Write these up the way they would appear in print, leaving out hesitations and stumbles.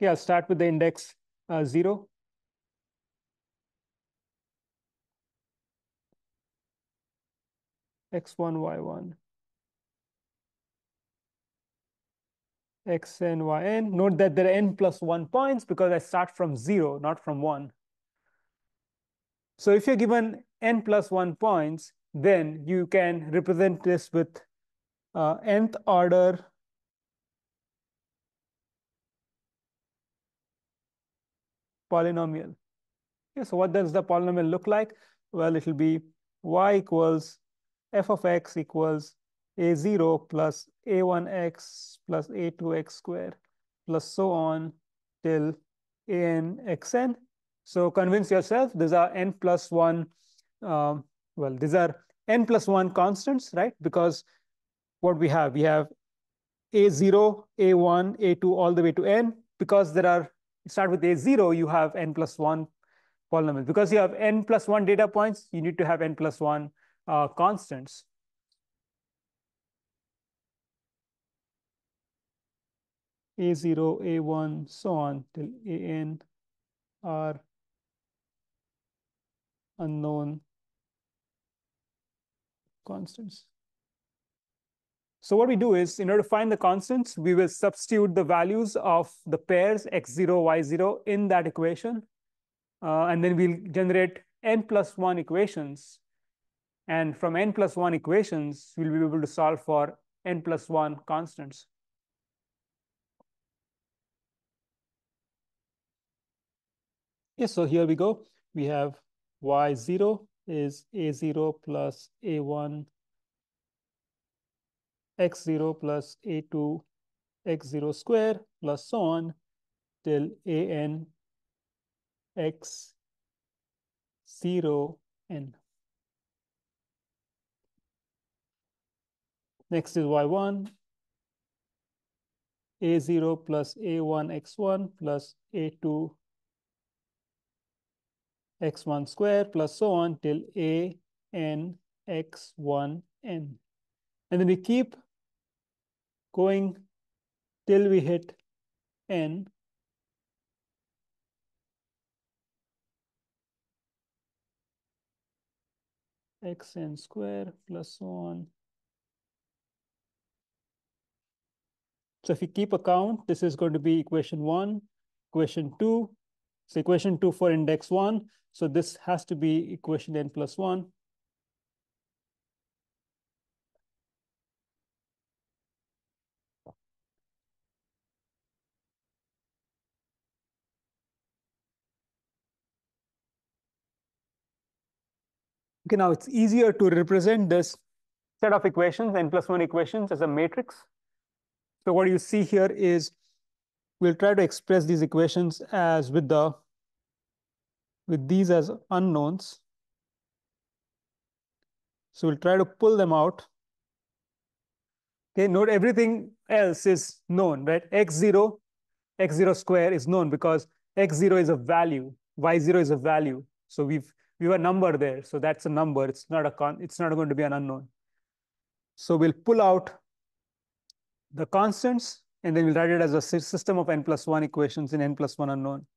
Okay, I'll start with the index 0. X1, Y1. Xn, Yn. Note that there are n plus 1 points because I start from 0, not from 1. So if you're given n plus 1 points, then you can represent this with nth order polynomial. Okay, so what does the polynomial look like? Well, it will be y equals f of x equals a0 plus a1x plus a2x squared plus so on till an xn. So convince yourself these are n plus 1. Well, these are n plus 1 constants, right? Because what we have a0, a1, a2 all the way to n. Because there are, start with a0, you have n plus 1 polynomial. Because you have n plus 1 data points, you need to have n plus 1 constants. A0, A1, so on till An are unknown constants. So what we do is, in order to find the constants, we will substitute the values of the pairs x0, y0 in that equation. And then we'll generate n plus 1 equations. And from n plus 1 equations, we'll be able to solve for n plus 1 constants. Yes, so here we go. We have y0 is a0 plus a1, x0 plus a2, x0 square plus so on till an x0 n. Next is y1, a0 plus a1 x1 plus a2 x1 square plus so on till an x1 n. And then we keep going till we hit n. Xn square plus so on. So if you keep a count, this is going to be equation 1, equation 2. So equation 2 for index 1. So this has to be equation n plus 1. Okay, now it's easier to represent this set of equations, n plus 1 equations, as a matrix. So what you see here is we'll try to express these equations as with these as unknowns. So we'll try to pull them out. Okay, note everything else is known, right? X0 square is known because x0 is a value, y0 is a value. So we have a number there. So that's a number. It's not going to be an unknown. So we'll pull out the constants, and then we'll write it as a system of n plus 1 equations in n plus 1 unknown.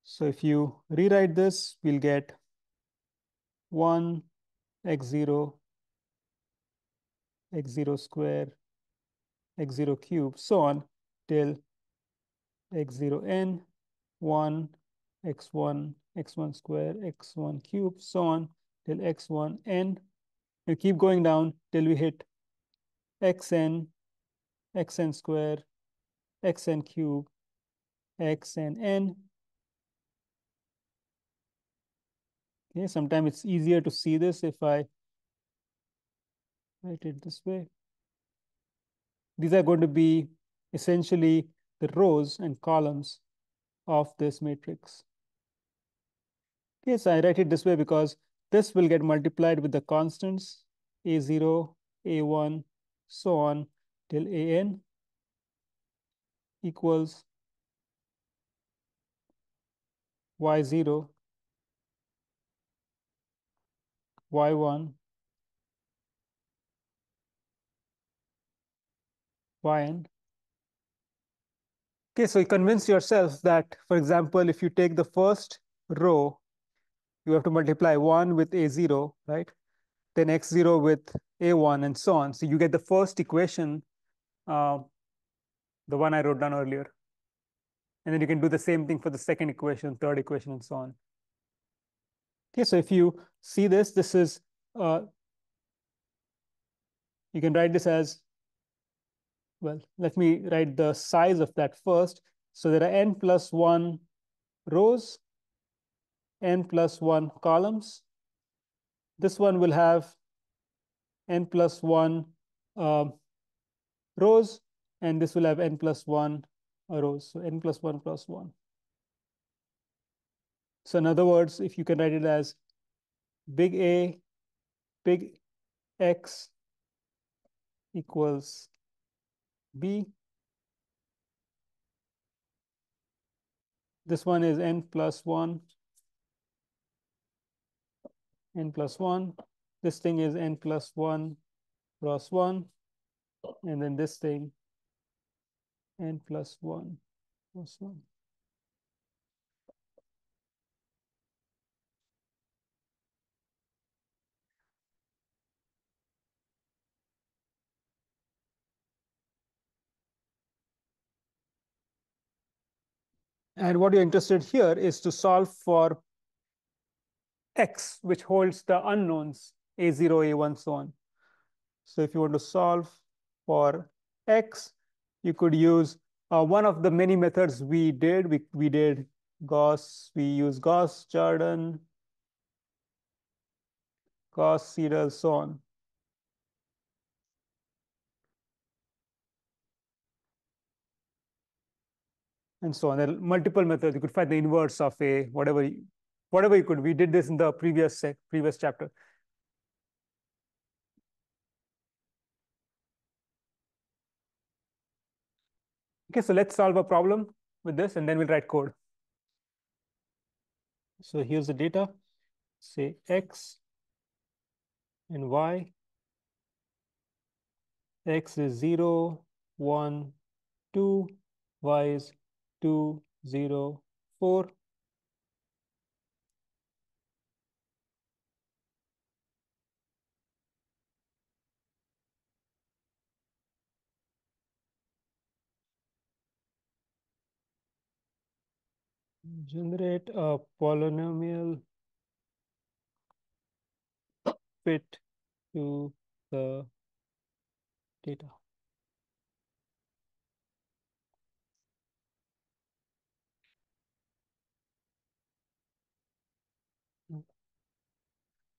So if you rewrite this, we'll get 1 x0 square, x0 cube, so on till x0n, 1 x1 square, x1 cube, so on till x1n. We keep going down till we hit xn square, xn cube, xnn. Okay, sometimes it's easier to see this if I write it this way. These are going to be essentially the rows and columns of this matrix. Okay, so I write it this way because this will get multiplied with the constants a0, a1, so on till an equals y0, y1, yn. Okay, so you convince yourself that, for example, if you take the first row, you have to multiply 1 with a0, right? Then x0 with a1, and so on. So you get the first equation, the one I wrote down earlier. And then you can do the same thing for the second equation, third equation, and so on. Okay, so if you see this, this is, you can write this as, well, let me write the size of that first. So there are n plus 1 rows, n plus 1 columns. This one will have n plus 1 rows, and this will have n plus 1 rows. So n plus 1 plus 1. So in other words, if you can write it as big A, big X equals B. This one is n plus 1, n plus 1. This thing is n plus 1 cross 1. And then this thing, n plus 1 plus 1. And what you're interested here is to solve for x, which holds the unknowns, a0, a1, so on. So if you want to solve for x, you could use one of the many methods we did. We did Gauss, we use Gauss, Jordan, Gauss, Seidel, so on. And so on. There are multiple methods. You could find the inverse of a whatever you could. We did this in the previous chapter. Okay, so let's solve a problem with this, and then we'll write code. So here's the data. Say x and y. X is 0, 1, 2. Y is 2, 0, 4. Generate a polynomial fit to the data.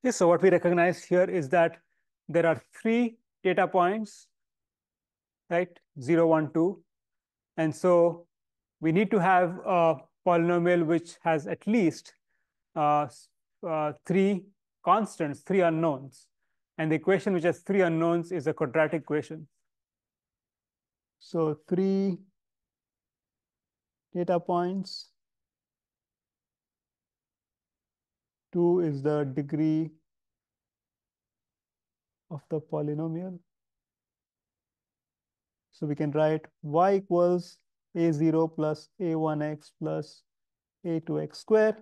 Okay, so what we recognize here is that there are 3 data points, right? 0, 1, 2. And so we need to have a polynomial which has at least 3 constants, 3 unknowns. And the equation which has 3 unknowns is a quadratic equation. So 3 data points. 2 is the degree of the polynomial. So we can write y equals a0 plus a1x plus a2x square.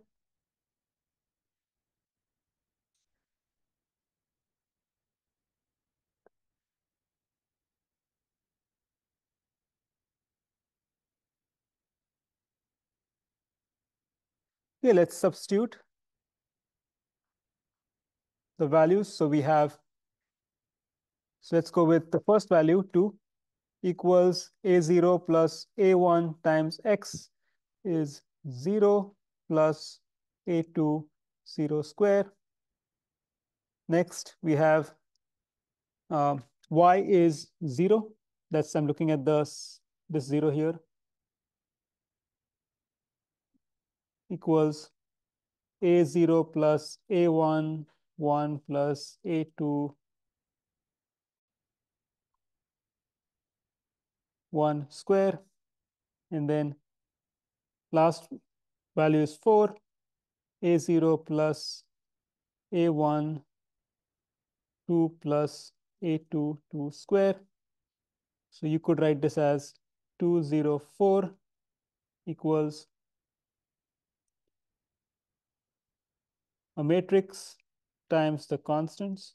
Okay, let's substitute the values. So we have, so let's go with the first value, 2 equals a0 plus a1 times x is 0 plus a2 0 square. Next, we have y is 0. That's, I'm looking at this 0 here, equals a0 plus a1, 1 plus a2, 1 square. And then last value is 4, a0 plus a1, 2 plus a2, 2 square. So you could write this as 204 equals a matrix times the constants.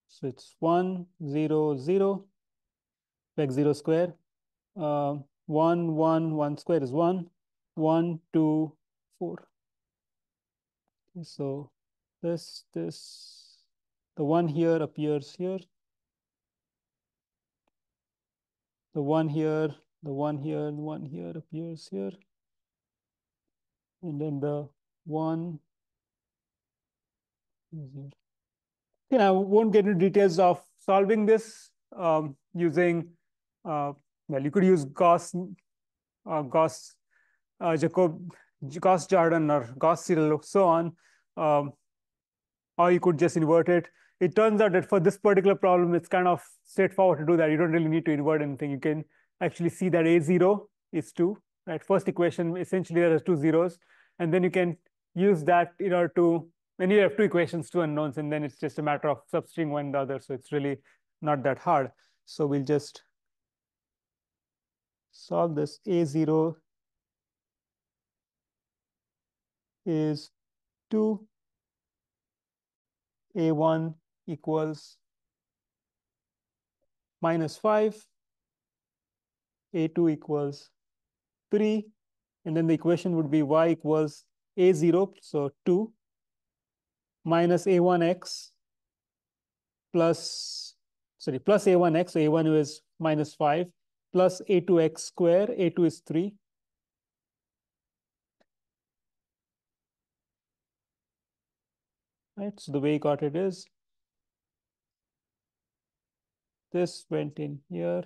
So it's 1, 0, 0, back 0 square. 1, 1, 1 square is 1, 1, 2, 4. Okay, so the 1 here appears here, the 1 here, the 1 here, the 1 here appears here, and then the 1 is here. Okay, I won't get into details of solving this using, well, you could use Gauss, Jacob, Gauss Jordan, or Gauss Seidel, so on. Um, or you could just invert it. It turns out that for this particular problem, it's kind of straightforward to do that. You don't really need to invert anything. You can actually see that A0 is 2, right? First equation, essentially there are two zeros. And then you can use that in order to, when you have two equations, two unknowns, and then it's just a matter of substituting one the other. So it's really not that hard. So we'll just solve this. A0 is 2, A1 equals -5, A2 equals 3, and then the equation would be y equals A0, so 2, minus A1x plus A1x, so A1 is -5, plus A2x square, A2 is 3. Right, so the way you got it is, this went in here,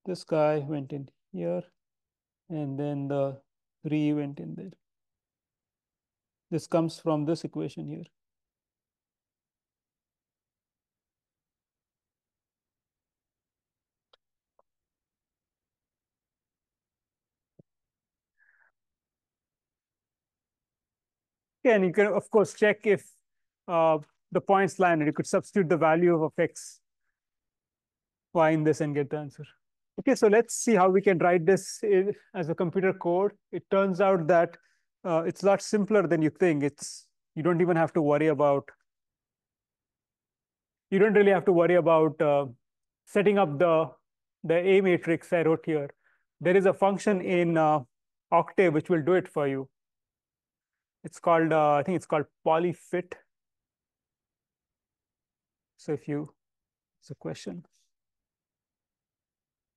this guy went in here, and then the 3 went in there. This comes from this equation here. Yeah, and you can, of course, check if the points line, and you could substitute the value of x, y in this and get the answer. Okay, so let's see how we can write this as a computer code. It turns out that it's a lot simpler than you think. You don't even have to worry about, you don't really have to worry about setting up the A matrix I wrote here. There is a function in Octave which will do it for you. It's called, I think it's called polyfit. So it's a question.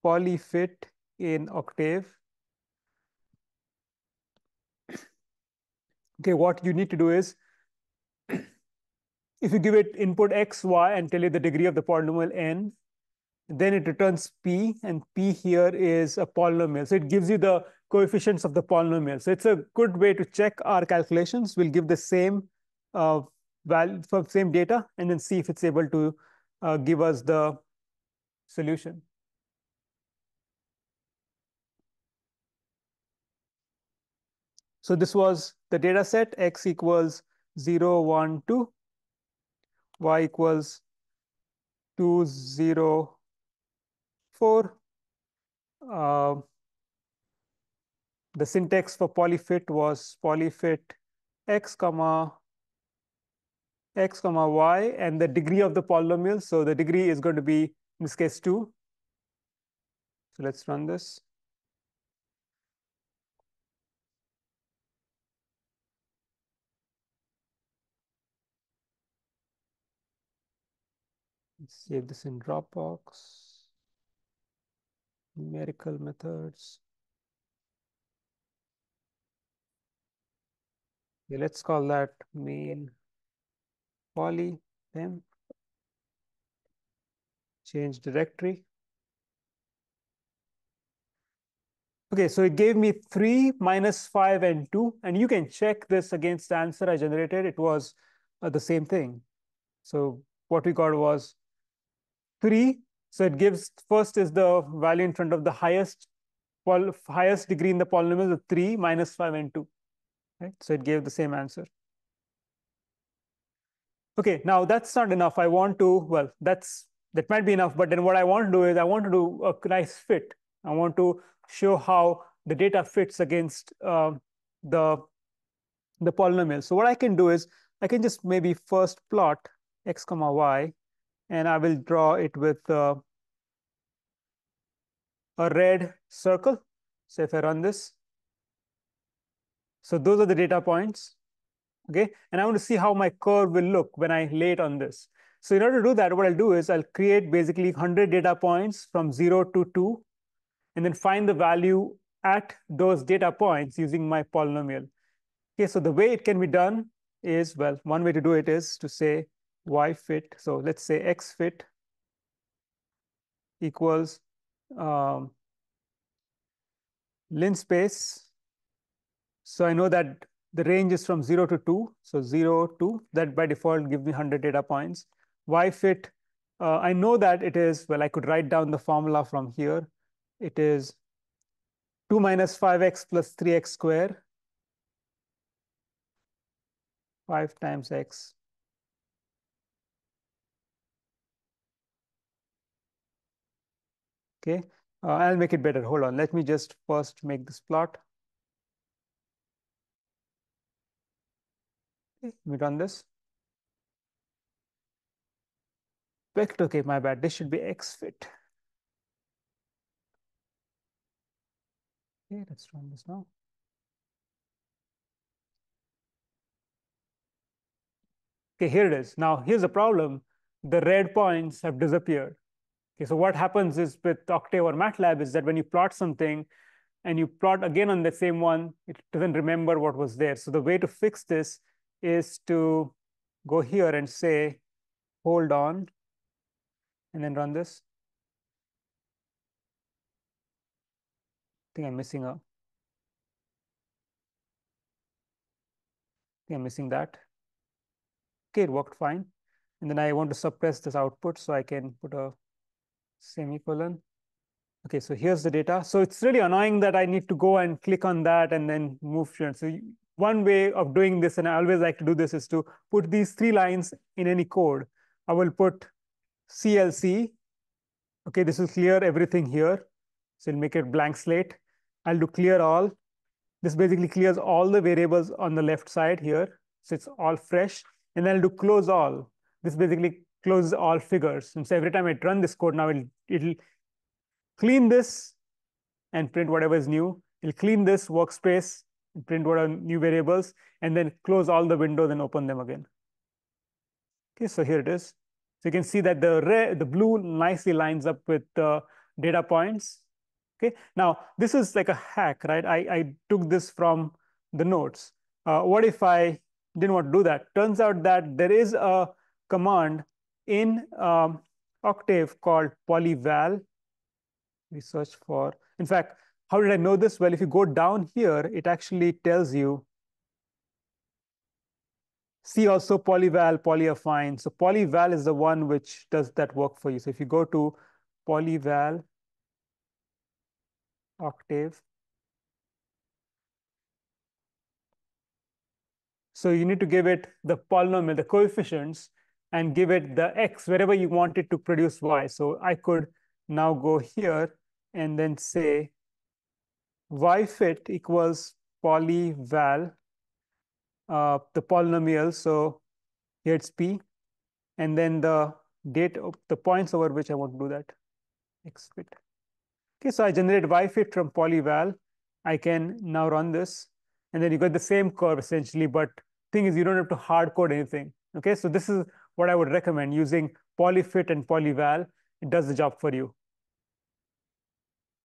Polyfit in Octave. Okay, what you need to do is, if you give it input x, y, and tell it the degree of the polynomial n, then it returns p, and p here is a polynomial. So it gives you the coefficients of the polynomial. So it's a good way to check our calculations. We'll give the same value for same data, and then see if it's able to give us the solution. So this was the data set: x equals 0, 1, 2, y equals 2, 0, 4. The syntax for polyfit was polyfit x comma y, and the degree of the polynomial. So the degree is going to be, in this case, 2. So let's run this. Let's save this in Dropbox. Numerical methods. Okay, let's call that main poly temp. Change directory. Okay, so it gave me 3, -5, and 2. And you can check this against the answer I generated. It was the same thing. So what we got was 3. So it gives, first is the value in front of the highest degree in the polynomial, the 3, -5, and 2. Right? So it gave the same answer. Okay, now that's not enough. I want to, well, that might be enough, but then what I want to do is I want to do a nice fit. I want to show how the data fits against the the polynomial. So what I can do is I can just maybe first plot x comma y, and I will draw it with a red circle. So if I run this, so those are the data points. Okay, and I want to see how my curve will look when I lay it on this. So in order to do that, what I'll do is I'll create basically 100 data points from 0 to 2, and then find the value at those data points using my polynomial. Okay, so the way it can be done is, well, one way to do it is to say y fit. So let's say x fit equals um, linspace. So I know that the range is from 0 to 2. So 0 to, that by default gives me 100 data points. Y fit, I know that it is, well, I could write down the formula from here. It is 2 minus 5x plus 3x square, 5 times x. Okay, I'll make it better. Hold on. Let me just first make this plot. Okay, let me run this. Vector, okay, my bad. This should be x fit. Okay, let's run this now. Okay, here it is. Now, here's the problem. The red points have disappeared. Okay, so what happens is with Octave or MATLAB is that when you plot something and you plot again on the same one, it doesn't remember what was there. So the way to fix this is to go here and say, hold on, and then run this. I think I'm missing I'm missing that. Okay, it worked fine. And then I want to suppress this output so I can put a semicolon. Okay, so here's the data. So it's really annoying that I need to go and click on that and then move here. So one way of doing this, and I always like to do this, is to put these 3 lines in any code. I will put CLC. Okay, this will clear everything here. So it'll make it blank slate. I'll do clear all. This basically clears all the variables on the left side here. So it's all fresh. And then I'll do close all. This basically closes all figures. And so every time I run this code now, it'll clean this and print whatever is new. It'll clean this workspace and print what are new variables, and then close all the windows and open them again. Okay, so here it is. So you can see that the blue nicely lines up with the data points. Okay, now this is like a hack, right? I took this from the notes. What if I didn't want to do that? Turns out that there is a command in Octave called polyval. We search for, in fact, how did I know this? Well, if you go down here, it actually tells you. See also polyval, polyaffine. So polyval is the one which does that work for you. So if you go to polyval Octave, so you need to give it the polynomial, the coefficients, and give it the x wherever you want it to produce y. So I could now go here and then say y fit equals polyval, the polynomial. So here it's p, and then the date of the points over which I want to do that, x fit. Okay, so I generate y fit from polyval. I can now run this, and then you get the same curve essentially, but thing is you don't have to hard code anything. Okay, so this is what I would recommend, using polyfit and polyval. It does the job for you.